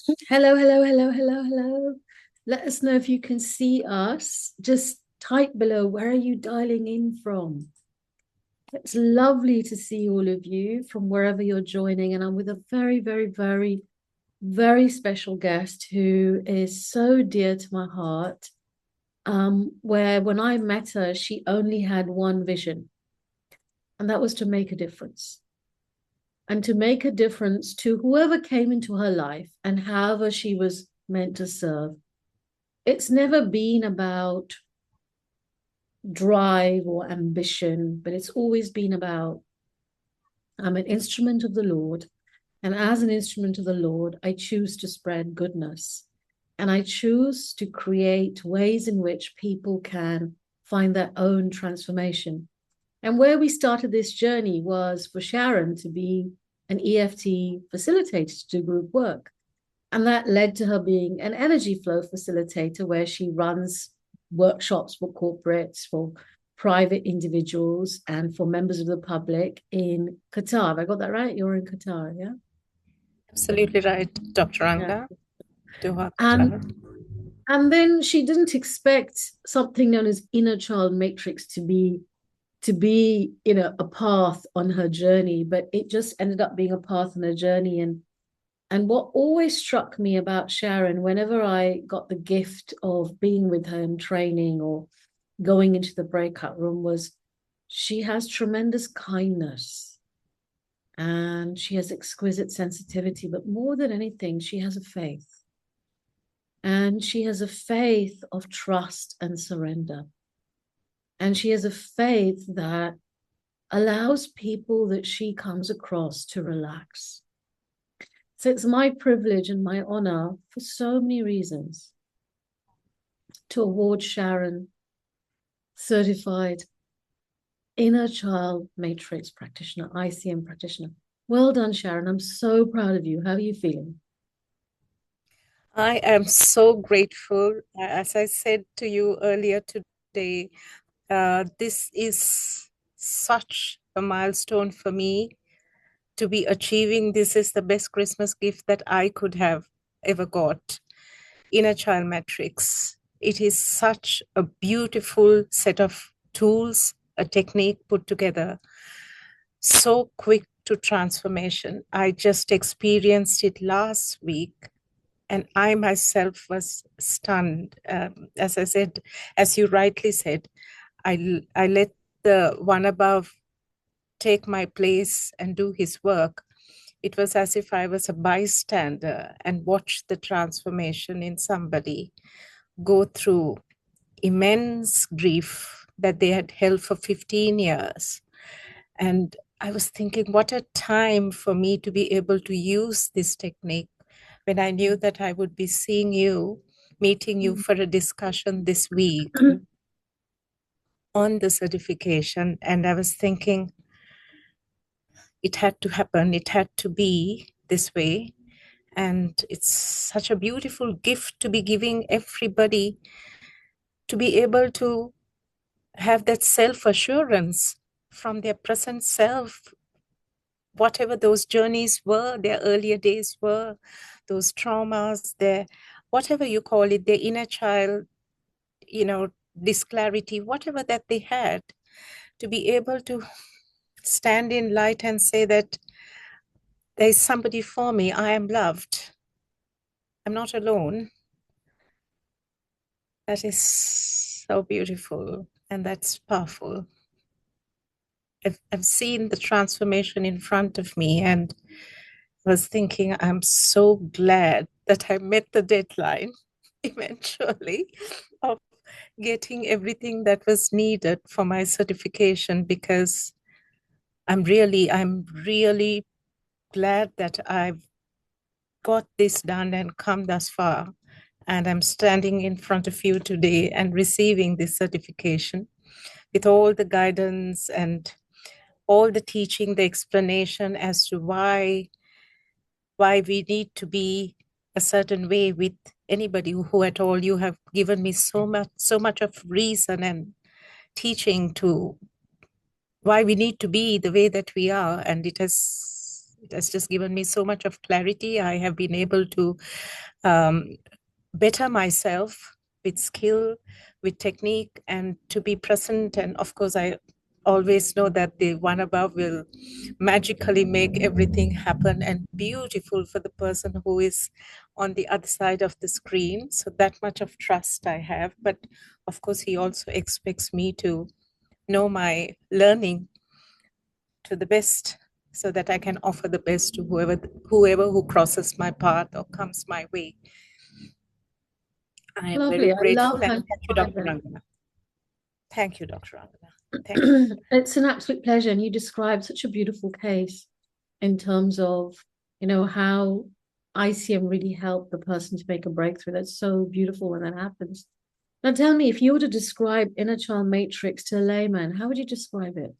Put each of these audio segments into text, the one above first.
Hello, hello, hello, hello, hello. Let us know if you can see us. Just type below, where are you dialing in from? It's lovely to see all of you from wherever you're joining. And I'm with a very, very, very, very special guest who is so dear to my heart. Where when I met her, she only had one vision, and that was to make a difference. And to make a difference to whoever came into her life and however she was meant to serve. It's never been about drive or ambition, but it's always been about I'm an instrument of the Lord. And as an instrument of the Lord, I choose to spread goodness. And I choose to create ways in which people can find their own transformation. And where we started this journey was for Sharon to be an EFT facilitator to do group work. And that led to her being an energy flow facilitator where she runs workshops for corporates, for private individuals, and for members of the public in Qatar. Have I got that right? You're in Qatar, yeah? Absolutely right, Dr. Yeah. Anga. Doha, And Qatar. and then she didn't expect something known as inner child matrix to be a path on her journey, but it just ended up being a path on her journey. And what always struck me about Sharon, whenever I got the gift of being with her in training or going into the breakout room, was she has tremendous kindness and she has exquisite sensitivity. But more than anything, she has a faith. And she has a faith of trust and surrender. And she has a faith that allows people that she comes across to relax. So it's my privilege and my honor for so many reasons to award Sharon certified inner child matrix practitioner, ICM practitioner. Well done, Sharon. I'm so proud of you. How are you feeling? I am so grateful. As I said to you earlier today, this is such a milestone for me to be achieving. This is the best Christmas gift that I could have ever got. Inner Child Matrix. It is such a beautiful set of tools, a technique put together, so quick to transformation. I just experienced it last week and I myself was stunned. As I said, as you rightly said, I let the one above take my place and do his work. It was as if I was a bystander and watched the transformation in somebody go through immense grief that they had held for 15 years. And I was thinking, what a time for me to be able to use this technique when I knew that I would be seeing you, meeting you for a discussion this week on the certification. And I was thinking, it had to happen, it had to be this way. And it's such a beautiful gift to be giving everybody to be able to have that self-assurance from their present self, whatever those journeys were, their earlier days were, those traumas, their whatever you call it, their inner child, disclarity, whatever that they had, to be able to stand in light and say that there is somebody for me, I am loved, I'm not alone. That is so beautiful and that's powerful. I've seen the transformation in front of me and was thinking, I'm so glad that I met the deadline eventually of getting everything that was needed for my certification, because I'm really glad that I've got this done and come thus far. And I'm standing in front of you today and receiving this certification with all the guidance and all the teaching, the explanation as to why we need to be a certain way with anybody who at all. You have given me so much of reason and teaching to why we need to be the way that we are, and It has just given me so much of clarity. I have been able to um, better myself with skill, with technique, and to be present. And of course, I always know that the one above will magically make everything happen and beautiful for the person who is on the other side of the screen. So that much of trust I have. But of course, he also expects me to know my learning to the best so that I can offer the best to whoever who crosses my path or comes my way. I am very Lovely. I grateful, love how and you thank you, describe Dr. that. Rangana. Thank you, Dr. Rangana. Thank you. It's an absolute pleasure. And you described such a beautiful case in terms of, how ICM really helped the person to make a breakthrough. That's so beautiful when that happens. Now tell me, if you were to describe inner child matrix to a layman, how would you describe it?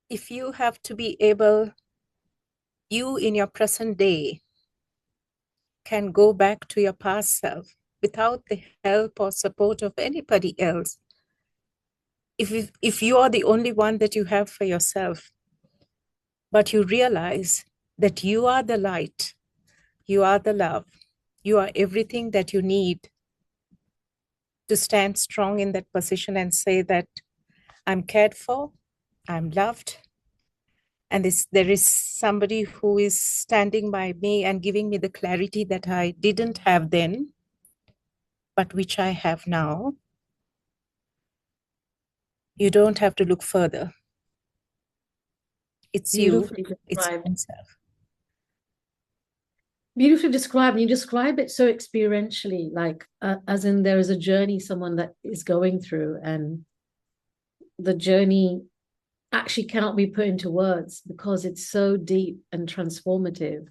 If you have to be able, you in your present day can go back to your past self without the help or support of anybody else. If you are the only one that you have for yourself, but you realize that you are the light, you are the love, you are everything that you need to stand strong in that position and say that I'm cared for, I'm loved, and there is somebody who is standing by me and giving me the clarity that I didn't have then, but which I have now. You don't have to look further. It's you, Beautifully it's your described. own self. Beautifully described. And you describe it so experientially, like as in there is a journey someone that is going through, and the journey actually cannot be put into words because it's so deep and transformative.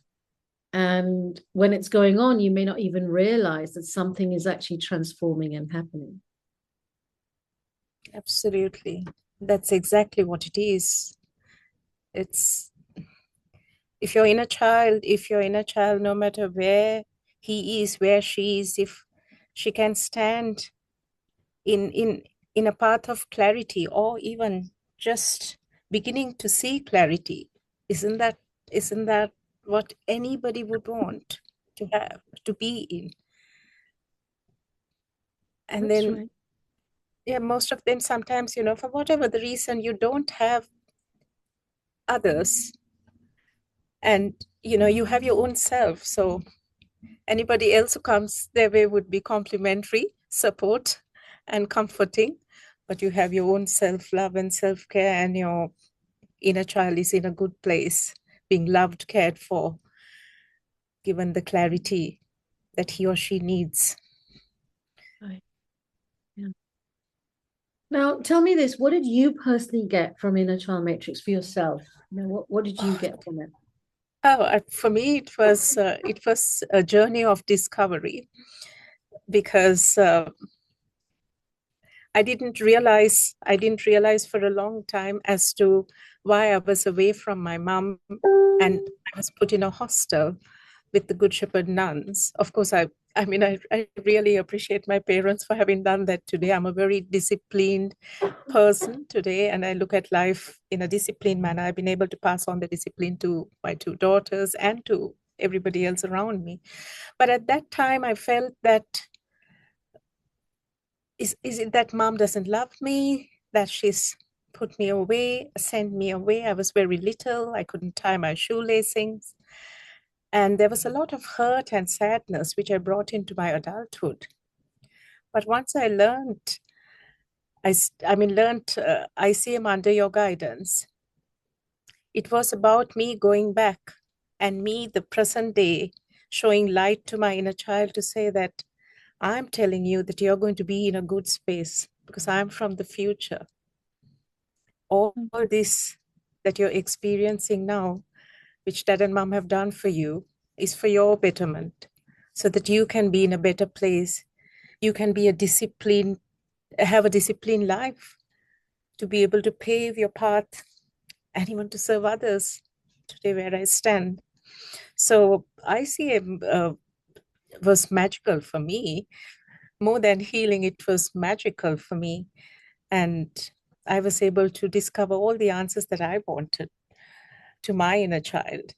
And when it's going on, you may not even realize that something is actually transforming and happening. Absolutely. That's exactly what it is. It's if you're in a child, no matter where he is, where she is, if she can stand in in in a path of clarity, or even just beginning to see clarity, isn't that isn't that what anybody would want to have, to be in? And That's then, right. yeah, most of them sometimes, for whatever the reason, you don't have others, and you have your own self. So anybody else who comes their way would be complimentary support and comforting, but you have your own self-love and self-care, and your inner child is in a good place, being loved, cared for, given the clarity that he or she needs. Right. Yeah. Now, tell me this: what did you personally get from Inner Child Matrix for yourself? What did you get from it? For me, it was a journey of discovery, because I didn't realize for a long time as to why I was away from my mom, and I was put in a hostel with the Good Shepherd nuns. Of course, I really appreciate my parents for having done that today. I'm a very disciplined person today, and I look at life in a disciplined manner. I've been able to pass on the discipline to my two daughters and to everybody else around me. But at that time, I felt that is it that mom doesn't love me, that she's put me away, sent me away? I was very little. I couldn't tie my shoelacings. And there was a lot of hurt and sadness, which I brought into my adulthood. But once I learned, learned ICM under your guidance, it was about me going back and me, the present day, showing light to my inner child to say that I'm telling you that you're going to be in a good space because I'm from the future. All this that you're experiencing now, which dad and mom have done for you, is for your betterment, so that you can be in a better place. You can be have a disciplined life, to be able to pave your path and even to serve others today where I stand. So ICM was magical for me. More than healing, it was magical for me. And I was able to discover all the answers that I wanted to my inner child.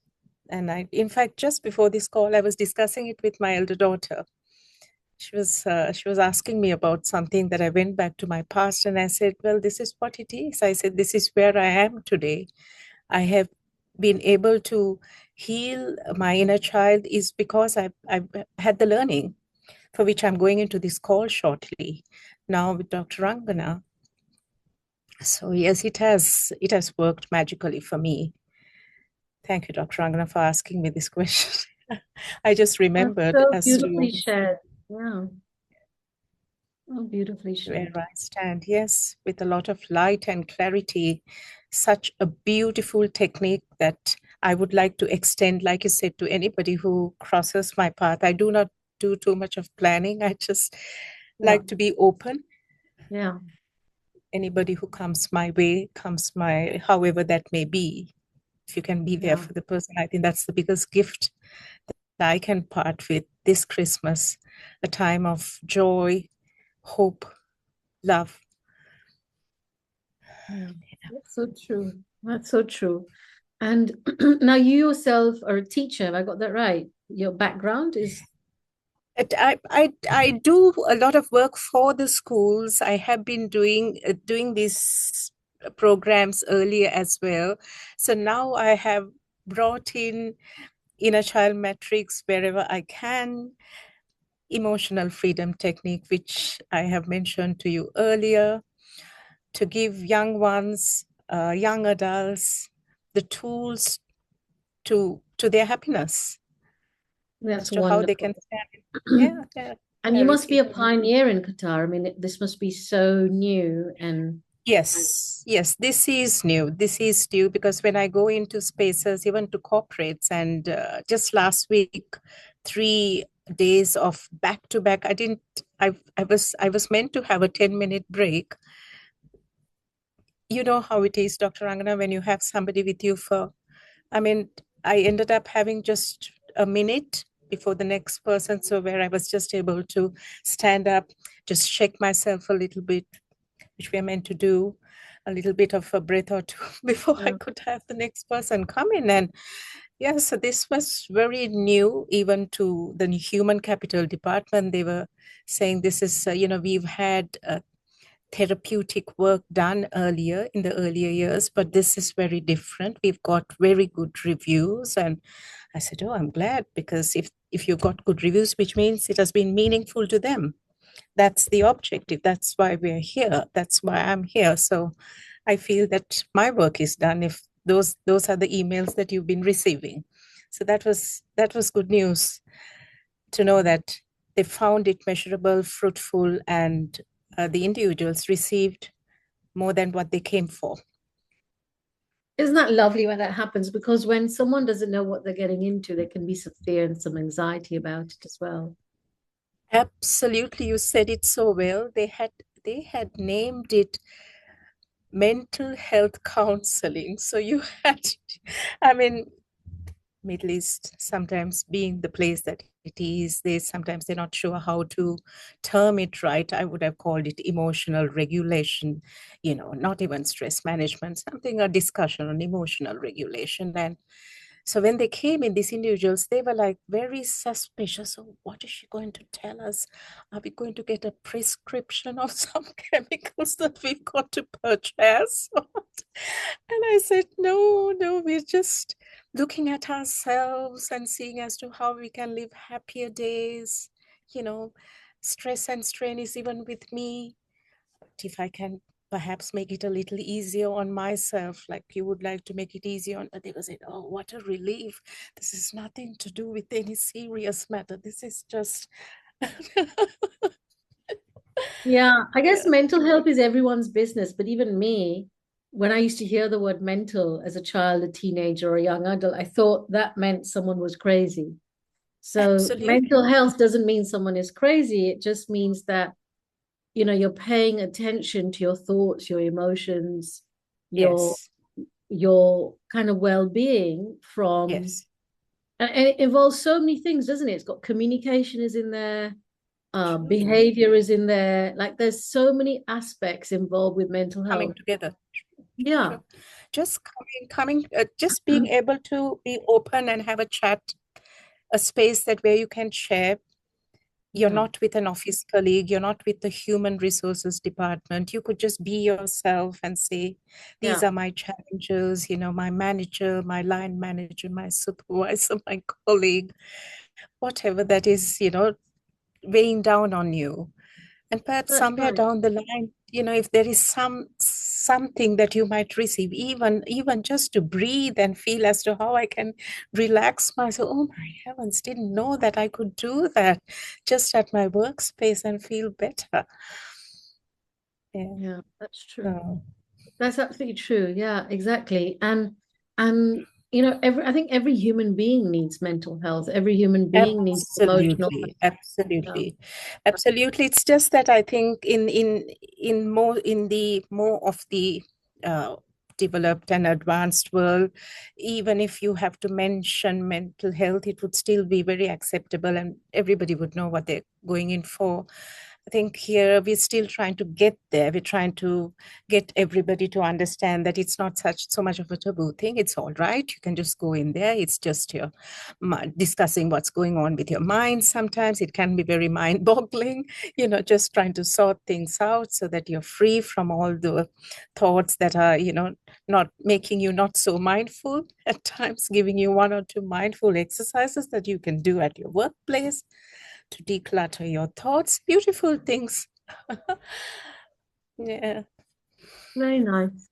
And in fact, just before this call, I was discussing it with my elder daughter. She was asking me about something that I went back to my past, and I said, "Well, this is what it is." I said, "This is where I am today. I have been able to heal my inner child is because I've had the learning for which I'm going into this call shortly now with Dr. Rangana. So yes, it has worked magically for me. Thank you, Dr. Rangana, for asking me this question. I just That's remembered so as beautifully to shared. Yeah. Oh, beautifully where shared. I stand. Yes, with a lot of light and clarity. Such a beautiful technique that I would like to extend, like you said, to anybody who crosses my path. I do not do too much of planning. I just Yeah. like to be open. Yeah. Anybody who comes my way, comes my, however that may be. If you can be there Yeah. for the person, I think that's the biggest gift that I can part with this Christmas, a time of joy, hope, love. Yeah. That's so true. That's so true. And now you yourself are a teacher. Have I got that right? Your background is, I do a lot of work for the schools. I have been doing these programs earlier as well. So now I have brought in inner child metrics wherever I can, emotional freedom technique, which I have mentioned to you earlier, to give young ones, young adults, the tools to their happiness as that's to how they wonderful. can stand. Yeah, yeah, And you must be clarity. a pioneer in Qatar. I mean, this must be so new and Yes, yes, this is new. This is new because when I go into spaces, even to corporates, and just last week, 3 days of back to back, I didn't. I was meant to have a 10-minute break. You know how it is, Dr. Rangana, when you have somebody with you for, I mean, I ended up having just a minute before the next person. So where I was just able to stand up, just shake myself a little bit, which we are meant to do, a little bit of a breath or two before I yeah. could have the next person come in. And yeah, so this was very new, even to the human capital department. They were saying this is, we've had therapeutic work done earlier in the earlier years, but this is very different. We've got very good reviews. And I said, oh, I'm glad, because if you got good reviews, which means it has been meaningful to them. That's the objective. That's why we're here. That's why I'm here. So I feel that my work is done if those are the emails that you've been receiving. So that was good news to know that they found it measurable, fruitful, and the individuals received more than what they came for. Isn't that lovely when that happens? Because when someone doesn't know what they're getting into, there can be some fear and some anxiety about it as well. Absolutely, you said it so well. They had named it mental health counseling. So you had, I mean, Middle East sometimes being the place that it is, they're not sure how to term it right. I would have called it emotional regulation, not even stress management, something, a discussion on emotional regulation. And so when they came in, these individuals, they were like very suspicious. So what is she going to tell us? Are we going to get a prescription of some chemicals that we've got to purchase? And I said, no, no, we're just looking at ourselves and seeing as to how we can live happier days. You know, stress and strain is even with me. But if I can perhaps make it a little easier on myself, like you would like to make it easier on, they will say, oh, what a relief. This is nothing to do with any serious matter. This is just, Yeah, I guess yeah, mental health is everyone's business, but even me, when I used to hear the word mental as a child, a teenager, or a young adult, I thought that meant someone was crazy. So absolutely. mental health doesn't mean someone is crazy. It just means that, you're paying attention to your thoughts, your emotions, your Yes, your kind of well-being from yes, and it involves so many things, doesn't it? It's got communication is in there, True. behavior is in there. Like there's so many aspects involved with mental Coming health. together. Yeah, True. Just just being able to be open and have a chat, a space that where you can share. You're yeah, not with an office colleague, you're not with the human resources department. You could just be yourself and say, these yeah. are my challenges, my manager, my line manager, my supervisor, my colleague, whatever that is, weighing down on you. And perhaps That's somewhere right. down the line, if there is something that you might receive, even just to breathe and feel as to how I can relax myself. Oh my heavens, didn't know that I could do that just at my workspace and feel better. Yeah. Yeah, that's true. So That's absolutely true. Yeah, exactly. And every I think every human being needs mental health. Every human being needs emotional. absolutely, Yeah, absolutely, absolutely. It's just that I think in the more of the uh, developed and advanced world, even if you have to mention mental health, it would still be very acceptable and everybody would know what they're going in for. I think here we're still trying to get there. We're trying to get everybody to understand that it's not so much of a taboo thing. It's all right. You can just go in there. It's just your discussing what's going on with your mind. Sometimes it can be very mind-boggling, just trying to sort things out so that you're free from all the thoughts that are, not making you not so mindful. At times, giving you one or two mindful exercises that you can do at your workplace to declutter your thoughts. Beautiful things. Yeah. very nice.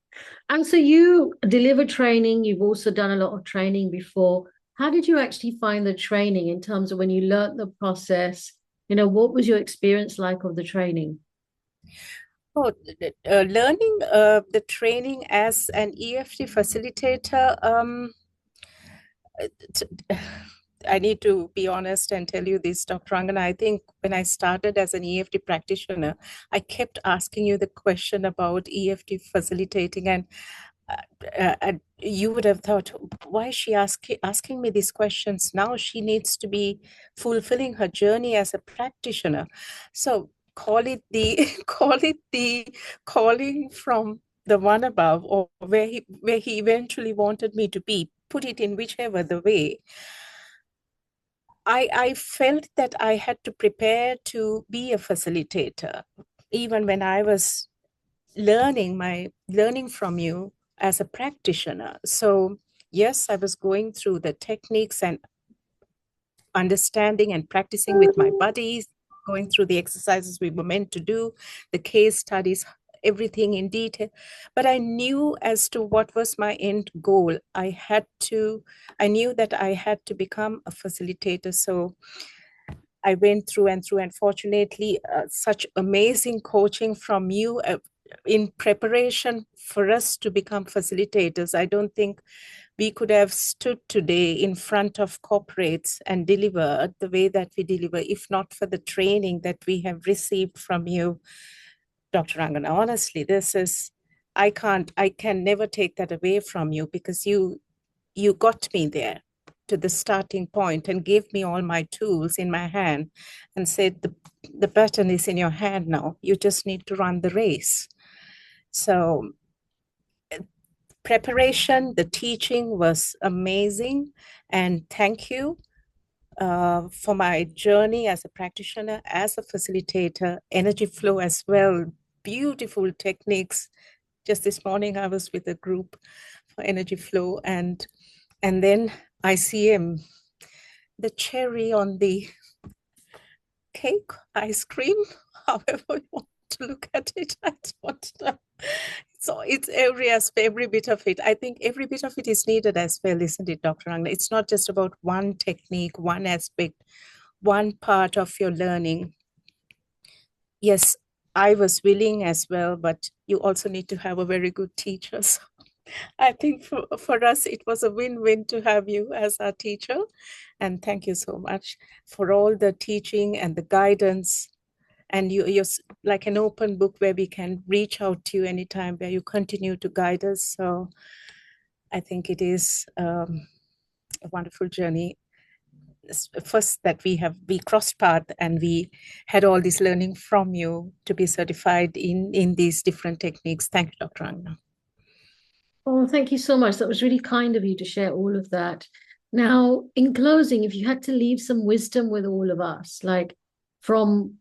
And so you deliver training. You've also done a lot of training before. How did you actually find the training in terms of when you learned the process? What was your experience like of the training? Oh, learning the training as an EFT facilitator, I need to be honest and tell you this, Dr. Rangana. I think when I started as an EFT practitioner, I kept asking you the question about EFT facilitating, and you would have thought, why is she asking me these questions now? She needs to be fulfilling her journey as a practitioner. So call it the call it the calling from the one above, or where he eventually wanted me to be. Put it in whichever the way. I felt that I had to prepare to be a facilitator, even when I was learning from you as a practitioner. So yes, I was going through the techniques and understanding and practicing with my buddies, going through the exercises we were meant to do, the case studies, everything in detail. But I knew as to what was my end goal. I knew that I had to become a facilitator. So I went through and through, and fortunately, such amazing coaching from you in preparation for us to become facilitators. I don't think we could have stood today in front of corporates and deliver the way that we deliver if not for the training that we have received from you, Dr. Rangana. Honestly, I can never take that away from you, because you got me there to the starting point and gave me all my tools in my hand and said, the baton is in your hand now. You just need to run the race. So preparation, the teaching was amazing. And thank you for my journey as a practitioner, as a facilitator, energy flow as well. Beautiful techniques. Just this morning, I was with a group for energy flow, and then ICM, the cherry on the cake, ice cream, however you want to look at it. That's what. So it's every bit of it. I think every bit of it is needed as well, isn't it, Dr. Rangna? It's not just about one technique, one aspect, one part of your learning. Yes, I was willing as well, but you also need to have a very good teacher. So I think for us, it was a win-win to have you as our teacher. And thank you so much for all the teaching and the guidance. And you're like an open book where we can reach out to you anytime, where you continue to guide us. So I think it is a wonderful journey. first that we crossed path and we had all this learning from you to be certified in these different techniques. Thank you, Dr. Angna. Oh, thank you so much. That was really kind of you to share all of that. Now, in closing, if you had to leave some wisdom with all of us, like from,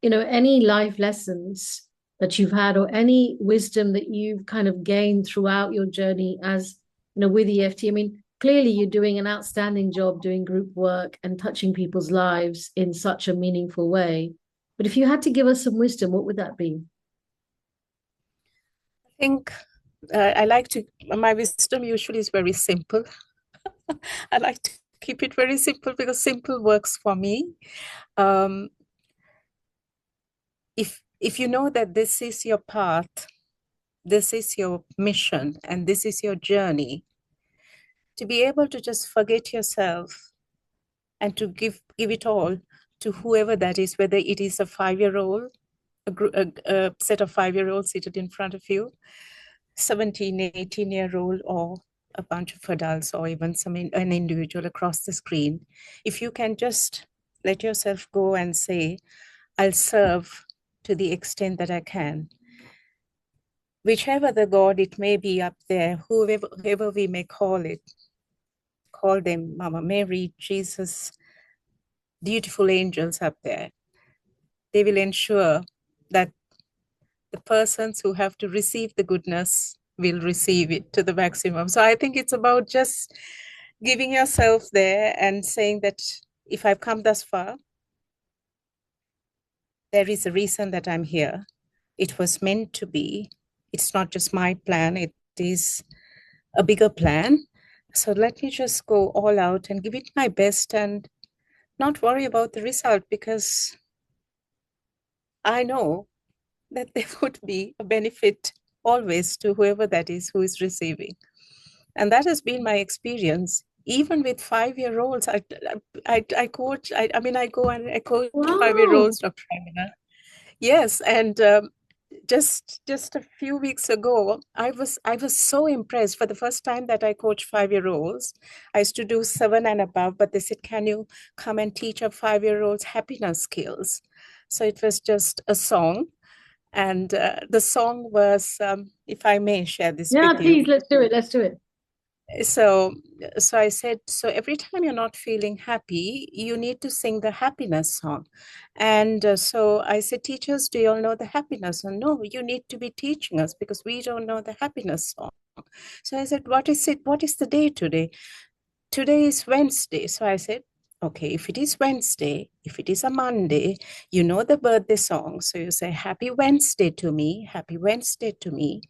any life lessons that you've had or any wisdom that you've kind of gained throughout your journey as, with EFT, I mean, clearly you're doing an outstanding job doing group work and touching people's lives in such a meaningful way. But if you had to give us some wisdom, what would that be? I think my wisdom usually is very simple. I like to keep it very simple because simple works for me. Um, if you know that this is your path, this is your mission, and this is your journey, to be able to just forget yourself and to give it all to whoever that is, whether it is a 5-year-old, a set of 5-year-olds seated in front of you, 17, 18-year-old, or a bunch of adults, or even an individual across the screen. If you can just let yourself go and say, I'll serve to the extent that I can. Whichever the God it may be up there, whoever we may call them Mama Mary, Jesus, beautiful angels up there. They will ensure that the persons who have to receive the goodness will receive it to the maximum. So I think it's about just giving yourself there and saying that if I've come thus far, there is a reason that I'm here. It was meant to be. It's not just my plan, it is a bigger plan. So let me just go all out and give it my best and not worry about the result, because I know that there would be a benefit always to whoever that is who is receiving. And that has been my experience. Even with 5-year-olds, I coach, I go and I coach Wow. 5-year-olds, Dr. Amina. Yes, and just a few weeks ago, I was so impressed. For the first time that I coach 5-year-olds, I used to do 7 and above, but they said, "Can you come and teach our 5-year-olds happiness skills?" So it was just a song, and the song was, if I may share this Yeah, with you. please, let's do it. Let's do it. So, so I said, so every time you're not feeling happy, you need to sing the happiness song. And so I said, teachers, do you all know the happiness song? No, you need to be teaching us because we don't know the happiness song. So I said, what is it? What is the day today? Today is Wednesday. So I said, okay, if it is Wednesday, if it is a Monday, you know the birthday song. So you say, Happy Wednesday to me, Happy Wednesday to me.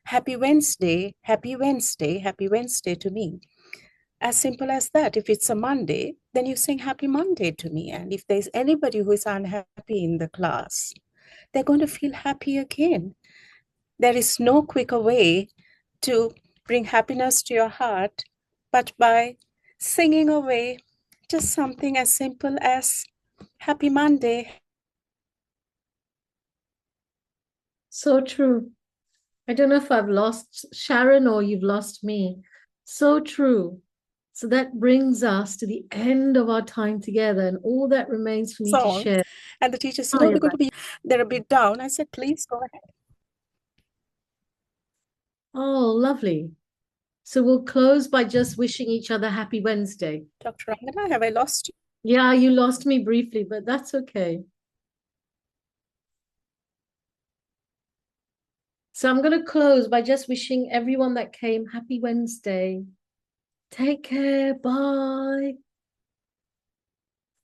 Happy Wednesday, Happy Wednesday, Happy Wednesday to me. As simple as that. If it's a Monday, then you sing Happy Monday to me. And if there's anybody who is unhappy in the class, they're going to feel happy again. There is no quicker way to bring happiness to your heart but by singing away just something as simple as Happy Monday. So true. I don't know if I've lost Sharon or you've lost me. So true. So that brings us to the end of our time together, and all that remains for me to Song. share. And the teacher said, Oh, oh, yeah. they're a bit down. I said, please go ahead. Oh, lovely. So we'll close by just wishing each other happy Wednesday. Dr. Rangana, have I lost you? Yeah, you lost me briefly, but that's okay. So I'm going to close by just wishing everyone that came happy Wednesday. Take care. Bye.